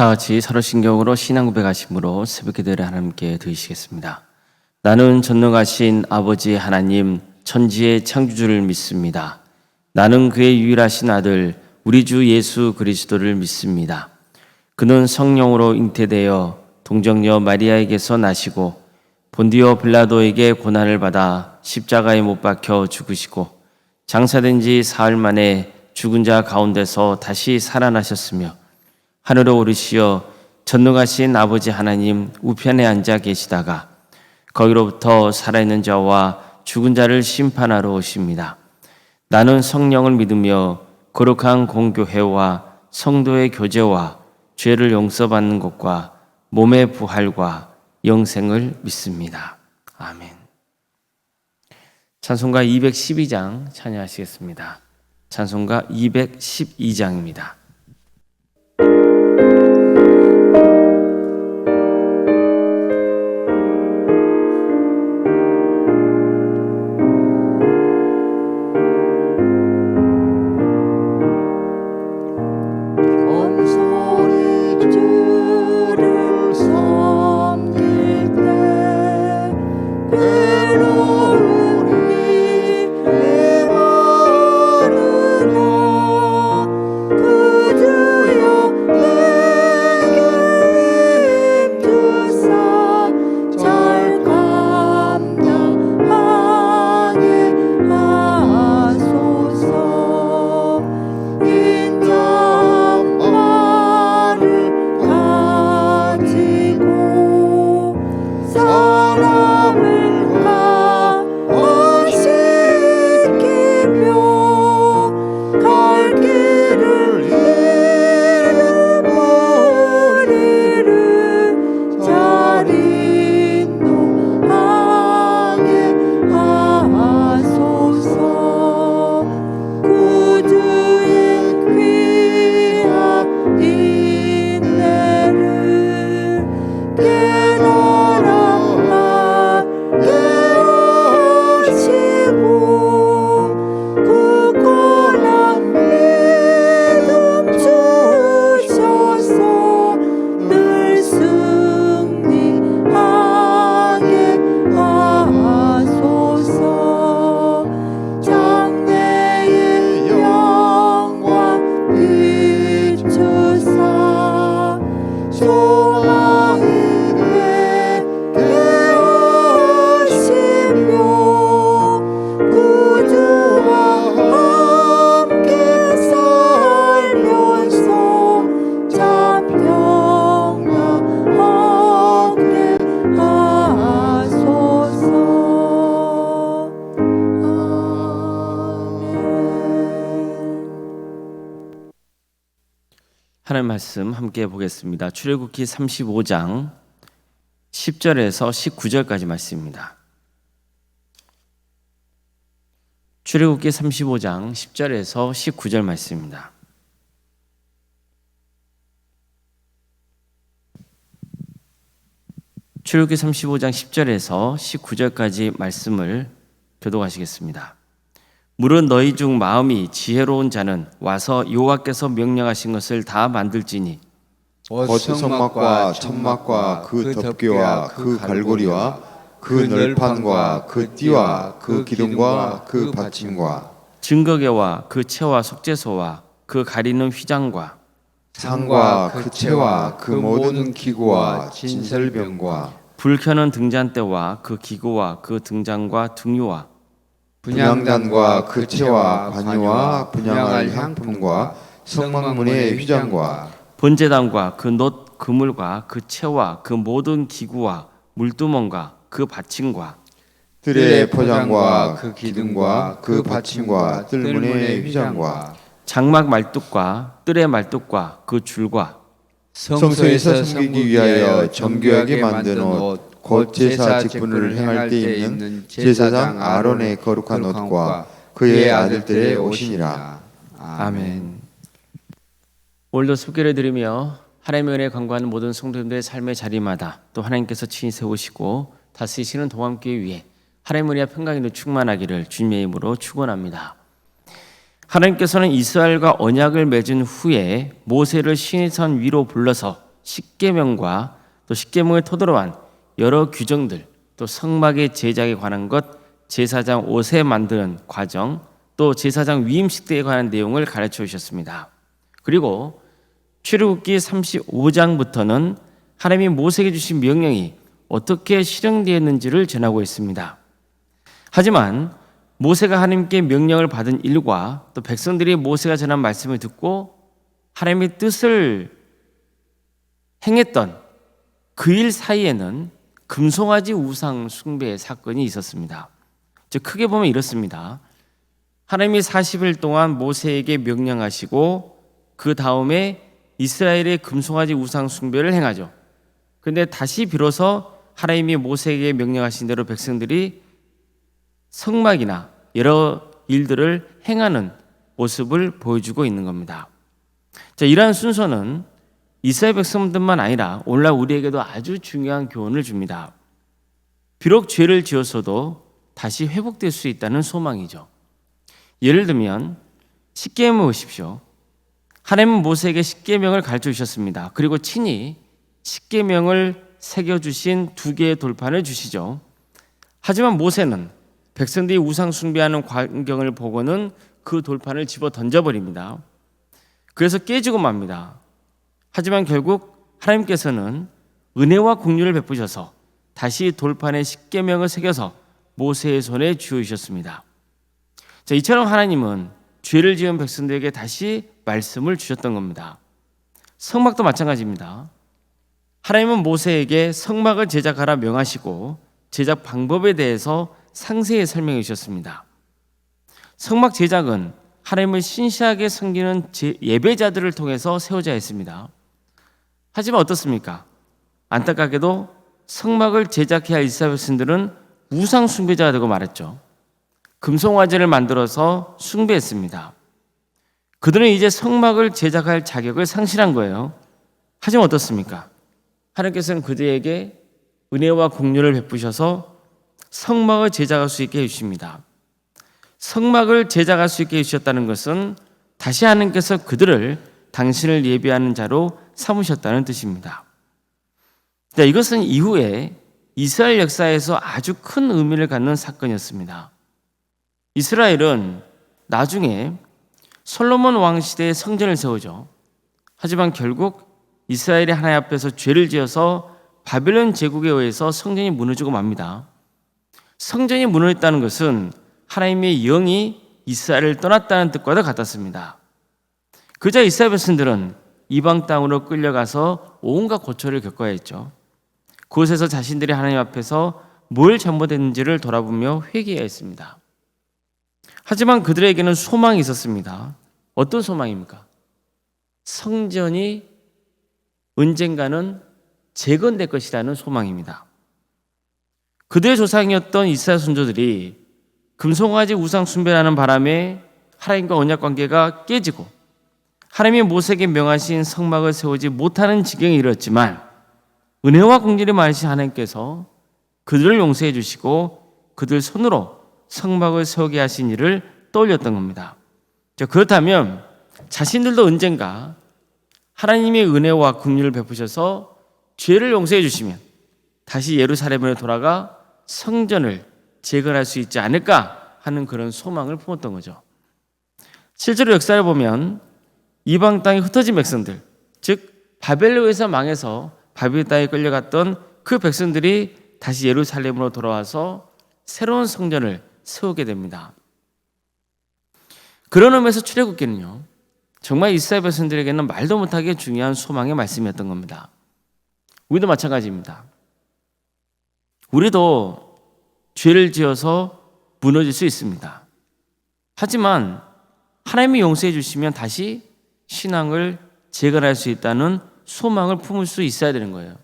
다 같이 서로신경으로 신앙 고백하심으로 새벽 기도를 하나님께 드리시겠습니다. 나는 전능하신 아버지 하나님 천지의 창조주를 믿습니다. 나는 그의 유일하신 아들 우리 주 예수 그리스도를 믿습니다. 그는 성령으로 잉태되어 동정녀 마리아에게서 나시고 본디오 빌라도에게 고난을 받아 십자가에 못 박혀 죽으시고 장사된 지 사흘 만에 죽은 자 가운데서 다시 살아나셨으며 하늘에 오르시어 전능하신 아버지 하나님 우편에 앉아 계시다가 거기로부터 살아있는 자와 죽은 자를 심판하러 오십니다. 나는 성령을 믿으며 거룩한 공교회와 성도의 교제와 죄를 용서받는 것과 몸의 부활과 영생을 믿습니다. 아멘. 찬송가 212장 찬양하시겠습니다. 찬송가 212장입니다. 하나님 말씀 함께 보겠습니다. 출애굽기 35장 10절에서 19절까지 말씀입니다. 출애굽기 35장 10절에서 19절 말씀입니다. 출애굽기 35장 10절에서 19절까지 말씀을 교독하시겠습니다. 물은 너희 중 마음이 지혜로운 자는 와서 여호와께서 명령하신 것을 다 만들지니 버청막과 천막과 그 덮개와 그 갈고리와 그 널판과 그 띠와 그 기둥과 그 받침과 증거계와 그 채와 속죄소와 그 가리는 휘장과 상과 그 채와 그 모든 기구와 진설병과 불 켜는 등잔대와 그 기구와 그 등잔과 등유와 분향단과 그 채와 관유와 분향할 향품과 성막문의 휘장과 번제단과 그 놋 그물과 그 채와 그 모든 기구와 물두멍과 그 받침과 뜰의 포장과 그 기둥과 그 받침과 뜰문의 휘장과 장막 말뚝과 뜰의 말뚝과 그 줄과 성소에서 섬기기 위하여 정교하게 만든 옷 곧 제사 직분을 행할 때 입는 제사장 아론의 거룩한 옷과 그의 아들들의 옷이니라. 아멘. 오늘도 숙기를 드리며 하나님의 은혜에 간구하는 모든 성도님들의 삶의 자리마다 또 하나님께서 친히 세우시고 다스리시는 동함교회 위에 하나님의 은혜와 평강이 충만하기를 주님의 이름으로 축원합니다. 하나님께서는 이스라엘과 언약을 맺은 후에 모세를 시내산 위로 불러서 십계명과 또 십계명을 토대로 한 여러 규정들, 또 성막의 제작에 관한 것, 제사장 옷에 만드는 과정, 또 제사장 위임식 때에 관한 내용을 가르쳐 주셨습니다. 그리고 출애굽기 35장부터는 하나님이 모세에게 주신 명령이 어떻게 실행되었는지를 전하고 있습니다. 하지만 모세가 하나님께 명령을 받은 일과 또 백성들이 모세가 전한 말씀을 듣고 하나님의 뜻을 행했던 그 일 사이에는 금송아지 우상 숭배의 사건이 있었습니다. 즉 크게 보면 이렇습니다. 하나님이 40일 동안 모세에게 명령하시고 그 다음에 이스라엘의 금송아지 우상 숭배를 행하죠. 그런데 다시 비로소 하나님이 모세에게 명령하신 대로 백성들이 성막이나 여러 일들을 행하는 모습을 보여주고 있는 겁니다. 자, 이러한 순서는 이스라엘 백성들만 아니라 오늘날 우리에게도 아주 중요한 교훈을 줍니다. 비록 죄를 지었어도 다시 회복될 수 있다는 소망이죠. 예를 들면 십계명을 보십시오. 하나님은 모세에게 십계명을 가르쳐 주셨습니다. 그리고 친히 십계명을 새겨주신 2개의 돌판을 주시죠. 하지만 모세는 백성들이 우상 숭배하는 광경을 보고는 그 돌판을 집어 던져버립니다. 그래서 깨지고 맙니다. 하지만 결국 하나님께서는 은혜와 긍휼을 베푸셔서 다시 돌판에 십계명을 새겨서 모세의 손에 쥐어주셨습니다. 자, 이처럼 하나님은 죄를 지은 백성들에게 다시 말씀을 주셨던 겁니다. 성막도 마찬가지입니다. 하나님은 모세에게 성막을 제작하라 명하시고 제작 방법에 대해서 상세히 설명해 주셨습니다. 성막 제작은 하나님을 신실하게 섬기는 예배자들을 통해서 세워져야 했습니다. 하지만 어떻습니까? 안타깝게도 성막을 제작해야 할 이스라엘 백성들은 우상 숭배자가 되고 말았죠. 금송아지를 만들어서 숭배했습니다. 그들은 이제 성막을 제작할 자격을 상실한 거예요. 하지만 어떻습니까? 하나님께서는 그들에게 은혜와 긍휼을 베푸셔서 성막을 제작할 수 있게 해주십니다. 성막을 제작할 수 있게 해주셨다는 것은 다시 하나님께서 그들을 당신을 예배하는 자로 삼으셨다는 뜻입니다. 자, 이것은 이후에 이스라엘 역사에서 아주 큰 의미를 갖는 사건이었습니다. 이스라엘은 나중에 솔로몬 왕 시대에 성전을 세우죠. 하지만 결국 이스라엘이 하나님 앞에서 죄를 지어서 바벨론 제국에 의해서 성전이 무너지고 맙니다. 성전이 무너졌다는 것은 하나님의 영이 이스라엘을 떠났다는 뜻과도 같았습니다. 그자 이스라엘 백성들은 이방 땅으로 끌려가서 온갖 고초를 겪어야 했죠. 그곳에서 자신들이 하나님 앞에서 뭘 잘못했는지를 돌아보며 회개해야 했습니다. 하지만 그들에게는 소망이 있었습니다. 어떤 소망입니까? 성전이 언젠가는 재건될 것이라는 소망입니다. 그들의 조상이었던 이스라엘 선조들이 금송아지 우상 숭배라는 바람에 하나님과 언약 관계가 깨지고 하나님이 모세에게 명하신 성막을 세우지 못하는 지경에 이르렀지만 은혜와 긍휼이 많으신 하나님께서 그들을 용서해 주시고 그들 손으로 성막을 세우게 하신 일을 떠올렸던 겁니다. 그렇다면 자신들도 언젠가 하나님의 은혜와 긍휼을 베푸셔서 죄를 용서해 주시면 다시 예루살렘으로 돌아가 성전을 재건할 수 있지 않을까 하는 그런 소망을 품었던 거죠. 실제로 역사를 보면 이방 땅에 흩어진 백성들, 즉 바벨론에서 망해서 바벨론 땅에 끌려갔던 그 백성들이 다시 예루살렘으로 돌아와서 새로운 성전을 세우게 됩니다. 그런 의미에서 출애굽기는요, 정말 이스라엘 백성들에게는 말도 못하게 중요한 소망의 말씀이었던 겁니다. 우리도 마찬가지입니다. 우리도 죄를 지어서 무너질 수 있습니다. 하지만 하나님이 용서해 주시면 다시 신앙을 재건할 수 있다는 소망을 품을 수 있어야 되는 거예요.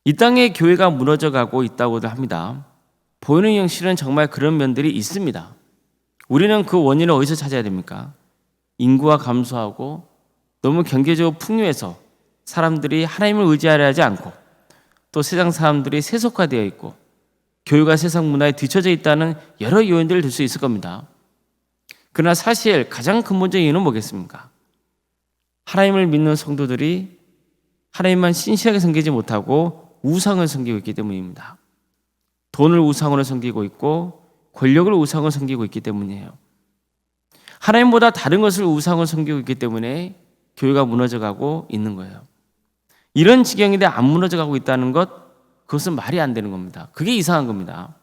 이 땅에 교회가 무너져가고 있다고도 합니다. 보이는 현실은 정말 그런 면들이 있습니다. 우리는 그 원인을 어디서 찾아야 됩니까? 인구가 감소하고 너무 경제적으로 풍요해서 사람들이 하나님을 의지하려 하지 않고 또 세상 사람들이 세속화되어 있고 교육과 세상 문화에 뒤처져 있다는 여러 요인들을 들 수 있을 겁니다. 그러나 사실 가장 근본적인 이유는 뭐겠습니까? 하나님을 믿는 성도들이 하나님만 신실하게 섬기지 못하고 우상을 섬기고 있기 때문입니다. 돈을 우상으로 섬기고 있고 권력을 우상으로 섬기고 있기 때문이에요. 하나님보다 다른 것을 우상으로 섬기고 있기 때문에 교회가 무너져가고 있는 거예요. 이런 지경인데 안 무너져가고 있다는 것, 그것은 말이 안 되는 겁니다. 그게 이상한 겁니다.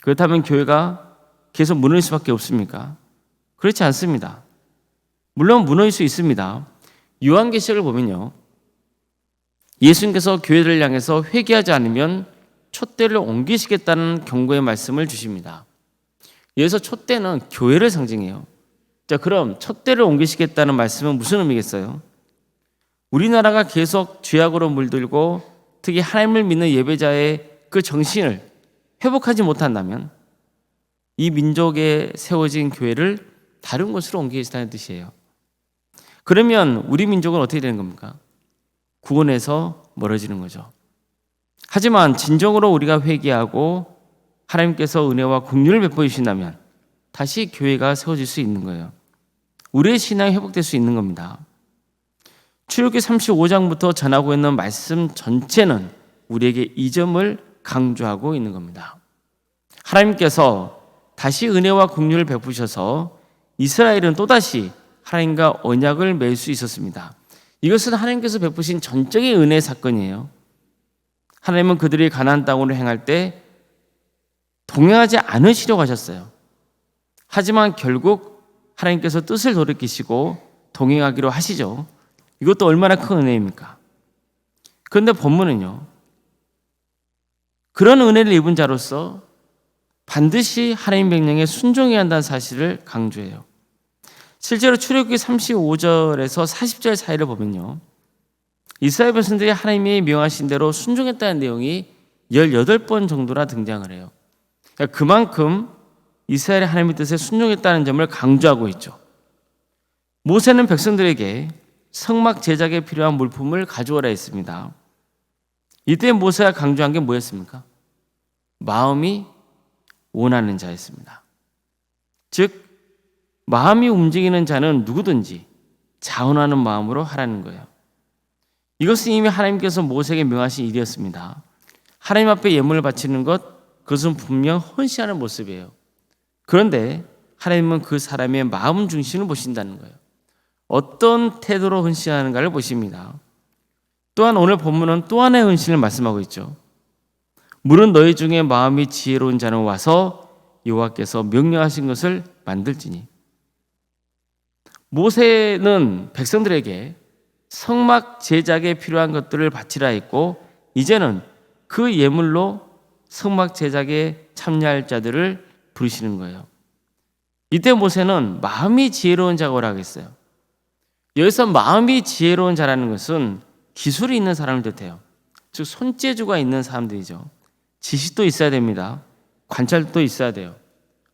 그렇다면 교회가 계속 무너질 수밖에 없습니까? 그렇지 않습니다. 물론 무너질 수 있습니다. 요한계시록을 보면요, 예수님께서 교회를 향해서 회개하지 않으면 촛대를 옮기시겠다는 경고의 말씀을 주십니다. 여기서 촛대는 교회를 상징해요. 자, 그럼 촛대를 옮기시겠다는 말씀은 무슨 의미겠어요? 우리나라가 계속 죄악으로 물들고 특히 하나님을 믿는 예배자의 그 정신을 회복하지 못한다면 이 민족에 세워진 교회를 다른 곳으로 옮기시다는 뜻이에요. 그러면 우리 민족은 어떻게 되는 겁니까? 구원에서 멀어지는 거죠. 하지만 진정으로 우리가 회개하고 하나님께서 은혜와 긍휼을 베풀어 주신다면 다시 교회가 세워질 수 있는 거예요. 우리의 신앙이 회복될 수 있는 겁니다. 출애굽기 35장부터 전하고 있는 말씀 전체는 우리에게 이 점을 강조하고 있는 겁니다. 하나님께서 다시 은혜와 긍휼을 베푸셔서 이스라엘은 또다시 하나님과 언약을 맺을 수 있었습니다. 이것은 하나님께서 베푸신 전적인 은혜의 사건이에요. 하나님은 그들이 가나안 땅으로 행할 때 동행하지 않으시려고 하셨어요. 하지만 결국 하나님께서 뜻을 돌이키시고 동행하기로 하시죠. 이것도 얼마나 큰 은혜입니까? 그런데 본문은요, 그런 은혜를 입은 자로서 반드시 하나님 명령에 순종해야 한다는 사실을 강조해요. 실제로 출애굽기 35절에서 40절 사이를 보면요, 이스라엘 백성들이 하나님이 명하신 대로 순종했다는 내용이 18번 정도나 등장을 해요. 그러니까 그만큼 이스라엘이 하나님의 뜻에 순종했다는 점을 강조하고 있죠. 모세는 백성들에게 성막 제작에 필요한 물품을 가져오라 했습니다. 이때 모세가 강조한 게 뭐였습니까? 마음이 원하는 자였습니다. 즉 마음이 움직이는 자는 누구든지 자원하는 마음으로 하라는 거예요. 이것은 이미 하나님께서 모세에게 명하신 일이었습니다. 하나님 앞에 예물을 바치는 것, 그것은 분명 헌신하는 모습이에요. 그런데 하나님은 그 사람의 마음 중심을 보신다는 거예요. 어떤 태도로 헌신하는가를 보십니다. 또한 오늘 본문은 또 하나의 헌신을 말씀하고 있죠. 물은 너희 중에 마음이 지혜로운 자는 와서 여호와께서 명령하신 것을 만들지니. 모세는 백성들에게 성막 제작에 필요한 것들을 바치라 했고, 이제는 그 예물로 성막 제작에 참여할 자들을 부르시는 거예요. 이때 모세는 마음이 지혜로운 자가 오라고 했어요. 여기서 마음이 지혜로운 자라는 것은 기술이 있는 사람을 뜻해요. 즉 손재주가 있는 사람들이죠. 지식도 있어야 됩니다. 관찰도 있어야 돼요.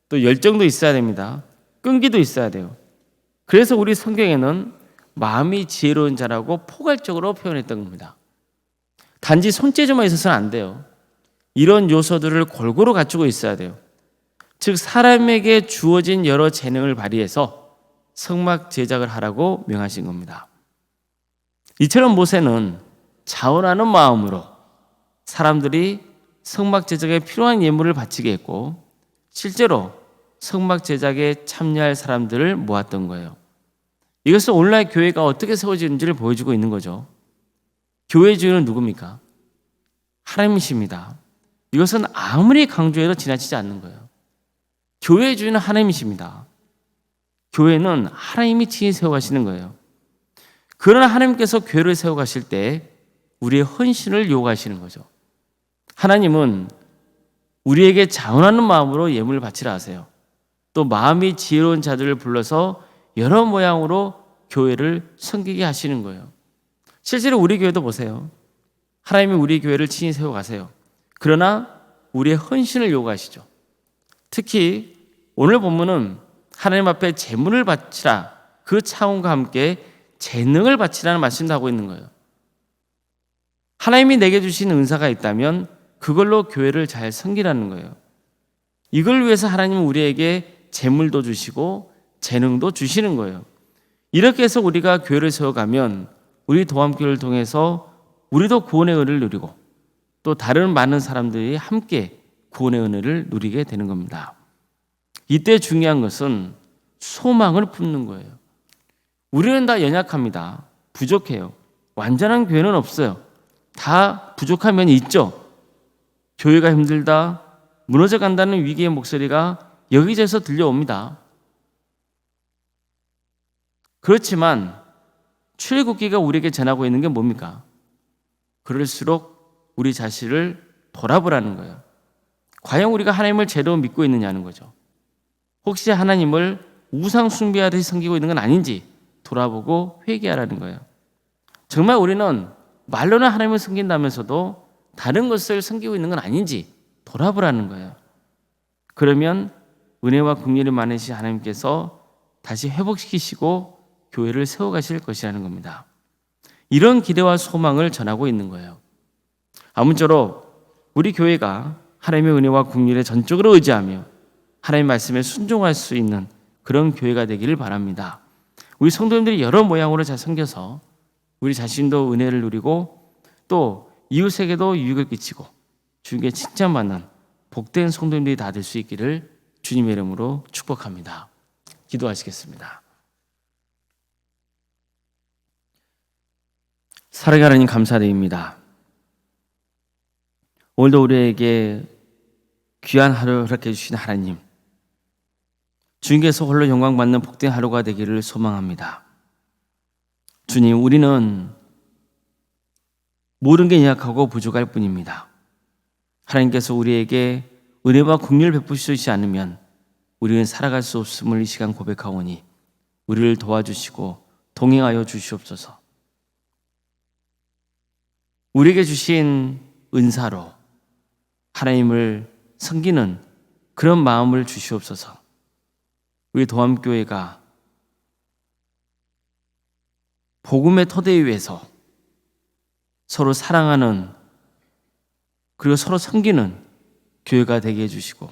또 열정도 있어야 됩니다. 끈기도 있어야 돼요. 그래서 우리 성경에는 마음이 지혜로운 자라고 포괄적으로 표현했던 겁니다. 단지 손재주만 있어서는 안 돼요. 이런 요소들을 골고루 갖추고 있어야 돼요. 즉 사람에게 주어진 여러 재능을 발휘해서 성막 제작을 하라고 명하신 겁니다. 이처럼 모세는 자원하는 마음으로 사람들이 성막 제작에 필요한 예물을 바치게 했고, 실제로 성막 제작에 참여할 사람들을 모았던 거예요. 이것은 오늘날 교회가 어떻게 세워지는지를 보여주고 있는 거죠. 교회의 주인은 누굽니까? 하나님이십니다. 이것은 아무리 강조해도 지나치지 않는 거예요. 교회의 주인은 하나님이십니다. 교회는 하나님이 친히 세워가시는 거예요. 그러나 하나님께서 교회를 세워가실 때 우리의 헌신을 요구하시는 거죠. 하나님은 우리에게 자원하는 마음으로 예물을 바치라 하세요. 또 마음이 지혜로운 자들을 불러서 여러 모양으로 교회를 섬기게 하시는 거예요. 실제로 우리 교회도 보세요. 하나님이 우리 교회를 친히 세워가세요. 그러나 우리의 헌신을 요구하시죠. 특히 오늘 본문은 하나님 앞에 재물을 바치라, 그 차원과 함께 재능을 바치라는 말씀도 하고 있는 거예요. 하나님이 내게 주신 은사가 있다면 그걸로 교회를 잘 섬기라는 거예요. 이걸 위해서 하나님은 우리에게 재물도 주시고 재능도 주시는 거예요. 이렇게 해서 우리가 교회를 세워가면 우리 도함교회를 통해서 우리도 구원의 은혜를 누리고 또 다른 많은 사람들이 함께 구원의 은혜를 누리게 되는 겁니다. 이때 중요한 것은 소망을 품는 거예요. 우리는 다 연약합니다. 부족해요. 완전한 교회는 없어요. 다 부족한 면이 있죠. 교회가 힘들다, 무너져 간다는 위기의 목소리가 여기저기서 들려옵니다. 그렇지만 출애굽기가 우리에게 전하고 있는 게 뭡니까? 그럴수록 우리 자신을 돌아보라는 거예요. 과연 우리가 하나님을 제대로 믿고 있느냐는 거죠. 혹시 하나님을 우상 숭배하듯이 섬기고 있는 건 아닌지 돌아보고 회개하라는 거예요. 정말 우리는 말로는 하나님을 섬긴다면서도 다른 것을 섬기고 있는 건 아닌지 돌아보라는 거예요. 그러면 은혜와 긍휼이 많으신 하나님께서 다시 회복시키시고 교회를 세워가실 것이라는 겁니다. 이런 기대와 소망을 전하고 있는 거예요. 아무쪼록 우리 교회가 하나님의 은혜와 긍휼에 전적으로 의지하며 하나님의 말씀에 순종할 수 있는 그런 교회가 되기를 바랍니다. 우리 성도님들이 여러 모양으로 잘 섬겨서 우리 자신도 은혜를 누리고 또 이웃에게도 유익을 끼치고 주님께 칭찬받는 복된 성도님들이 다 될 수 있기를 주님의 이름으로 축복합니다. 기도하시겠습니다. 사랑하는 하나님 감사드립니다. 오늘도 우리에게 귀한 하루 허락해 주신 하나님, 주님께서 홀로 영광받는 복된 하루가 되기를 소망합니다. 주님, 우리는 모든 게 연약하고 부족할 뿐입니다. 하나님께서 우리에게 은혜와 긍휼을 베푸시지 않으면 우리는 살아갈 수 없음을 이 시간 고백하오니 우리를 도와주시고 동행하여 주시옵소서. 우리에게 주신 은사로 하나님을 섬기는 그런 마음을 주시옵소서. 우리 도암교회가 복음의 토대 위에서 서로 사랑하는 그리고 서로 섬기는 교회가 되게 해주시고,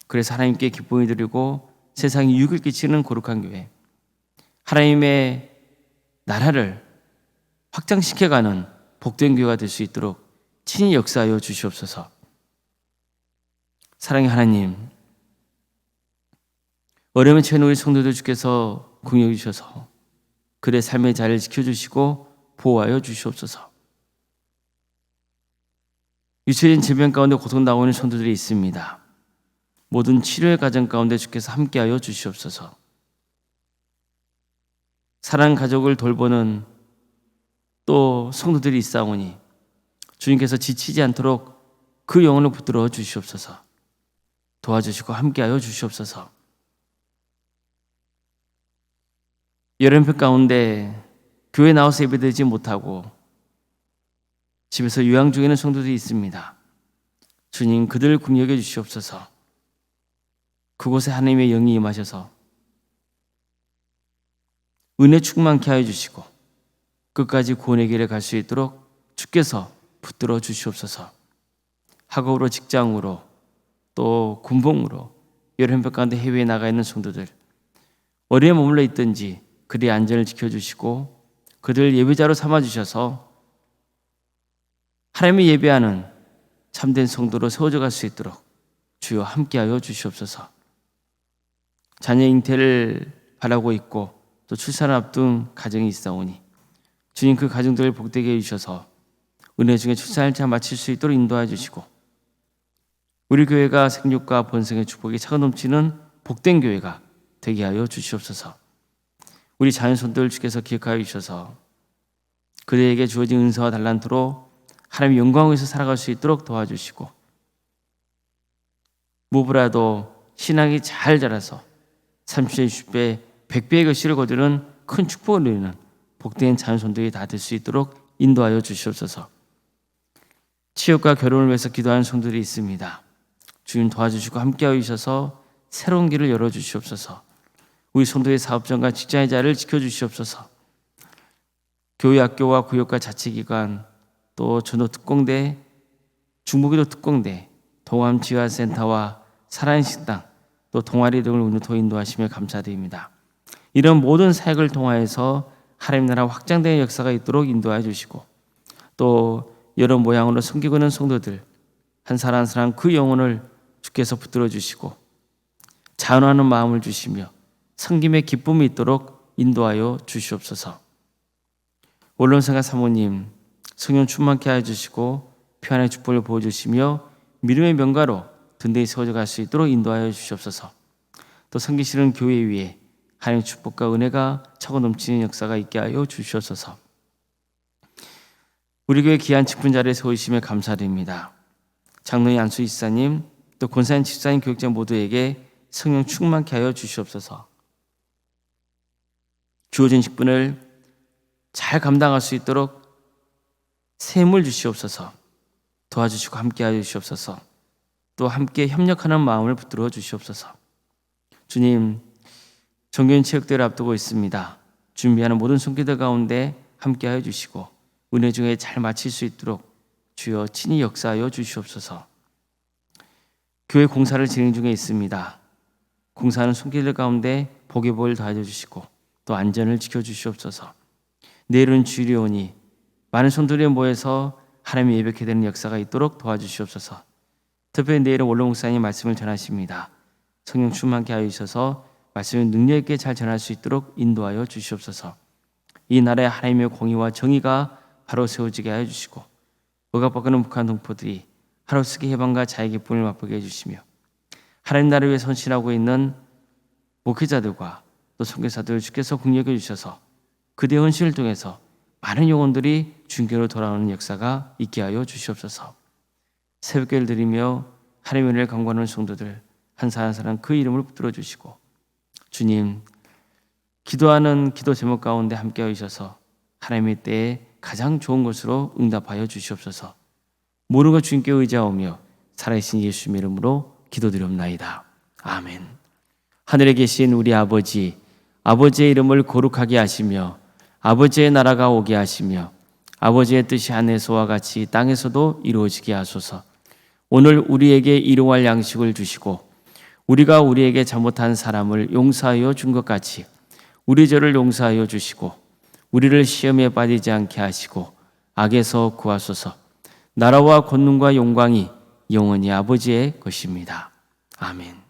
그래서 하나님께 기쁨을 드리고 세상에 유익을 끼치는 거룩한 교회, 하나님의 나라를 확장시켜가는 복된 교회가 될 수 있도록 친히 역사하여 주시옵소서. 사랑의 하나님, 어려움에 처한 우리 성도들 주께서 긍휼히 주셔서 그들의 삶의 자리를 지켜주시고 보호하여 주시옵소서. 유체인 질병 가운데 고통당하고 있는 성도들이 있습니다. 모든 치료의 과정 가운데 주께서 함께하여 주시옵소서. 사랑하는 가족을 돌보는 또 성도들이 있사오니 주님께서 지치지 않도록 그 영혼을 붙들어 주시옵소서. 도와주시고 함께하여 주시옵소서. 여름볕 가운데 교회 나와서 예배드리지 못하고 집에서 요양 중에 있는 성도들이 있습니다. 주님, 그들을 긍휼히 주시옵소서. 그곳에 하나님의 영이 임하셔서 은혜 충만케 하여 주시고 끝까지 구원의 길에 갈 수 있도록 주께서 붙들어 주시옵소서. 학업으로, 직장으로, 또 군복무로 여름볕 가운데 해외에 나가 있는 성도들, 어디에 머물러 있든지 그들의 안전을 지켜주시고 그들을 예배자로 삼아주셔서 하나님이 예배하는 참된 성도로 세워져 갈 수 있도록 주여 함께하여 주시옵소서. 자녀 잉태를 바라고 있고 또 출산을 앞둔 가정이 있사오니 주님, 그 가정들을 복되게 해주셔서 은혜 중에 출산을 잘 마칠 수 있도록 인도해 주시고 우리 교회가 생육과 번성의 축복이 차고 넘치는 복된 교회가 되게 하여 주시옵소서. 우리 자녀손들 주께서 기억하여 주셔서 그들에게 주어진 은사와 달란트로 하나님의 영광에서 살아갈 수 있도록 도와주시고 무엇보다도 신앙이 잘 자라서 30배, 60배, 100배의 결실을 거두는 큰 축복을 누리는 복된 자녀손들이 다 될 수 있도록 인도하여 주시옵소서. 취업과 결혼을 위해서 기도하는 성도들이 있습니다. 주님 도와주시고 함께하여 주셔서 새로운 길을 열어주시옵소서. 우리 성도의 사업장과 직장의 자리를 지켜주시옵소서. 교회, 학교와 구역과 자치기관, 또 전도특공대, 중부기도 특공대, 동암지화센터와 살아있는 식당, 또 동아리 등을 운영토 인도하시며 감사드립니다. 이런 모든 사역을 통하여서 하나님 나라 확장되는 역사가 있도록 인도해 주시고 또 여러 모양으로 섬기고 있는 성도들 한 사람 한 사람 그 영혼을 주께서 붙들어 주시고 자원하는 마음을 주시며 섬김의 기쁨이 있도록 인도하여 주시옵소서. 원론생활 사모님 성령 충만케 하여 주시고 평안의 축복을 보여주시며 믿음의 명가로 든든히 세워져 갈 수 있도록 인도하여 주시옵소서. 또 섬기시는 교회 위에 하나님의 축복과 은혜가 차고 넘치는 역사가 있게 하여 주시옵소서. 우리 교회 귀한 직분자를 세우심에 감사드립니다. 장로인 안수 이사님 또 권사님 집사님 교육자 모두에게 성령 충만케 하여 주시옵소서. 주어진 직분을 잘 감당할 수 있도록 새 힘을 주시옵소서. 도와주시고 함께하여 주시옵소서. 또 함께 협력하는 마음을 붙들어 주시옵소서. 주님, 정교인 체육대회를 앞두고 있습니다. 준비하는 모든 손길들 가운데 함께하여 주시고 은혜 중에 잘 마칠 수 있도록 주여 친히 역사하여 주시옵소서. 교회 공사를 진행 중에 있습니다. 공사하는 손길들 가운데 복의 복을 더하여 주시고 또 안전을 지켜주시옵소서. 내일은 주일이 오니 많은 손들이 모여서 하나님의 예배케 되는 역사가 있도록 도와주시옵소서. 특별히 내일은 원로 목사님 말씀을 전하십니다. 성령 충만케 하여 주셔서 말씀을 능력 있게 잘 전할 수 있도록 인도하여 주시옵소서. 이 나라의 하나님의 공의와 정의가 바로 세워지게 하여 주시고 억압받는 북한 동포들이 하루속의 해방과 자유의 기쁨을 맛보게 해주시며 하나님 나라를 위해 헌신하고 있는 목회자들과 또 선교사들을 주께서 긍휼히 주셔서 그들의 헌신을 통해서 많은 영혼들이 주님께로 돌아오는 역사가 있게 하여 주시옵소서. 새벽기를 드리며 하나님의 은혜를 간구하는 성도들 한 사람 한 사람 그 이름을 붙들어 주시고 주님 기도하는 기도 제목 가운데 함께하여 주셔서 하나님의 때에 가장 좋은 것으로 응답하여 주시옵소서. 모든 것 주님께 의지하오며 살아계신 예수님의 이름으로 기도드리옵나이다. 아멘. 하늘에 계신 우리 아버지, 아버지의 이름을 거룩하게 하시며 아버지의 나라가 오게 하시며 아버지의 뜻이 하늘에서와 같이 땅에서도 이루어지게 하소서. 오늘 우리에게 일용할 양식을 주시고 우리가 우리에게 잘못한 사람을 용서하여 준 것 같이 우리 죄를 용서하여 주시고 우리를 시험에 빠지지 않게 하시고 악에서 구하소서. 나라와 권능과 영광이 영원히 아버지의 것입니다. 아멘.